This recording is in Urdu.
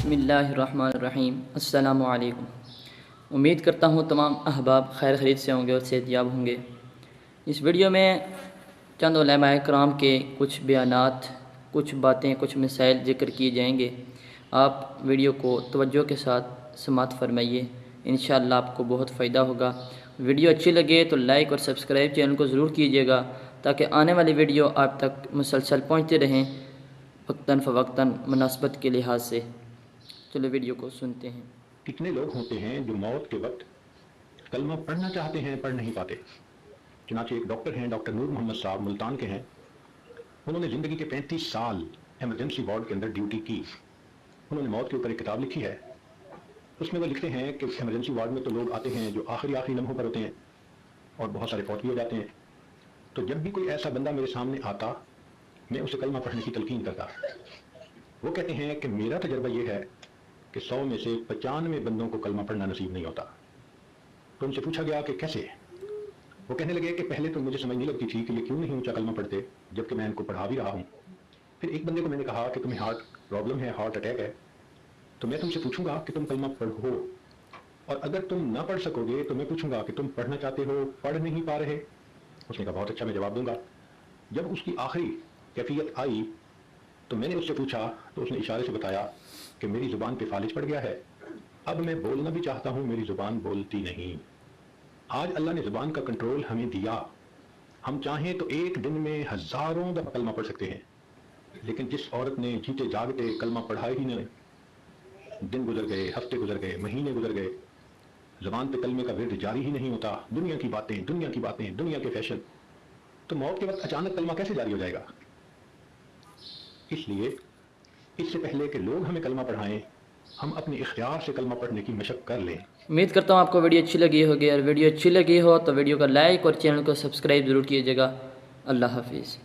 بسم اللہ الرحمن الرحیم۔ السلام علیکم۔ امید کرتا ہوں تمام احباب خیر خرید سے ہوں گے اور صحت یاب ہوں گے۔ اس ویڈیو میں چند علماء کرام کے کچھ بیانات، کچھ باتیں، کچھ مسائل ذکر کیے جائیں گے۔ آپ ویڈیو کو توجہ کے ساتھ سماعت فرمائیے، انشاءاللہ آپ کو بہت فائدہ ہوگا۔ ویڈیو اچھی لگے تو لائک اور سبسکرائب چینل کو ضرور کیجیے گا تاکہ آنے والی ویڈیو آپ تک مسلسل پہنچتے رہیں، وقتاً فوقتاً مناسبت کے لحاظ سے۔ چلو ویڈیو کو سنتے ہیں۔ کتنے لوگ ہوتے ہیں جو موت کے وقت کلمہ پڑھنا چاہتے ہیں، پڑھ نہیں پاتے۔ چنانچہ ایک ڈاکٹر ہیں، ڈاکٹر نور محمد صاحب، ملتان کے ہیں۔ انہوں نے زندگی کے 35 سال ایمرجنسی وارڈ کے اندر ڈیوٹی کی۔ انہوں نے موت کے اوپر ایک کتاب لکھی ہے۔ اس میں وہ لکھتے ہیں کہ ایمرجنسی وارڈ میں تو لوگ آتے ہیں جو آخری لمحوں پر ہوتے ہیں اور بہت سارے فوت بھی ہو جاتے ہیں۔ تو جب بھی کوئی ایسا بندہ میرے سامنے آتا، میں اسے کلمہ پڑھنے کی تلقین کرتا۔ وہ کہتے ہیں کہ میرا تجربہ یہ ہے کہ 100 میں سے 95 بندوں کو کلمہ پڑھنا نصیب نہیں ہوتا۔ تو ان سے پوچھا گیا کہ کیسے؟ وہ کہنے لگے کہ پہلے تو مجھے سمجھ نہیں لگتی تھی کہ یہ کیوں نہیں اونچا کلمہ پڑھتے جبکہ میں ان کو پڑھا بھی رہا ہوں۔ پھر ایک بندے کو میں نے کہا کہ تمہیں ہارٹ پرابلم ہے، ہارٹ اٹیک ہے، تو میں تم سے پوچھوں گا کہ تم کلمہ پڑھو، اور اگر تم نہ پڑھ سکو گے تو میں پوچھوں گا کہ تم پڑھنا چاہتے ہو، پڑھ نہیں پا رہے؟ اس نے کہا بہت اچھا، میں جواب دوں گا۔ جب اس کی آخری کیفیت آئی تو میں نے اس سے پوچھا تو اس نے اشارے سے بتایا کہ میری زبان پہ فالج پڑ گیا ہے، اب میں بولنا بھی چاہتا ہوں، میری زبان بولتی نہیں۔ آج اللہ نے زبان کا کنٹرول ہمیں دیا، ہم چاہیں تو ایک دن میں ہزاروں دفعہ کلمہ پڑھ سکتے ہیں، لیکن جس عورت نے جیتے جاگتے کلمہ پڑھا ہی نہیں، دن گزر گئے، ہفتے گزر گئے، مہینے گزر گئے، زبان پہ کلمے کا ورد جاری ہی نہیں ہوتا، دنیا کی باتیں، دنیا کی باتیں، دنیا کے فیشن، تو موت کے وقت اچانک کلمہ کیسے جاری ہو جائے گا؟ اس لیے اس سے پہلے کہ لوگ ہمیں کلمہ پڑھائیں، ہم اپنے اختیار سے کلمہ پڑھنے کی مشق کر لیں۔ امید کرتا ہوں آپ کو ویڈیو اچھی لگی ہوگی، اور ویڈیو اچھی لگی ہو تو ویڈیو کا لائک اور چینل کو سبسکرائب ضرور کیجیے گا۔ اللہ حافظ۔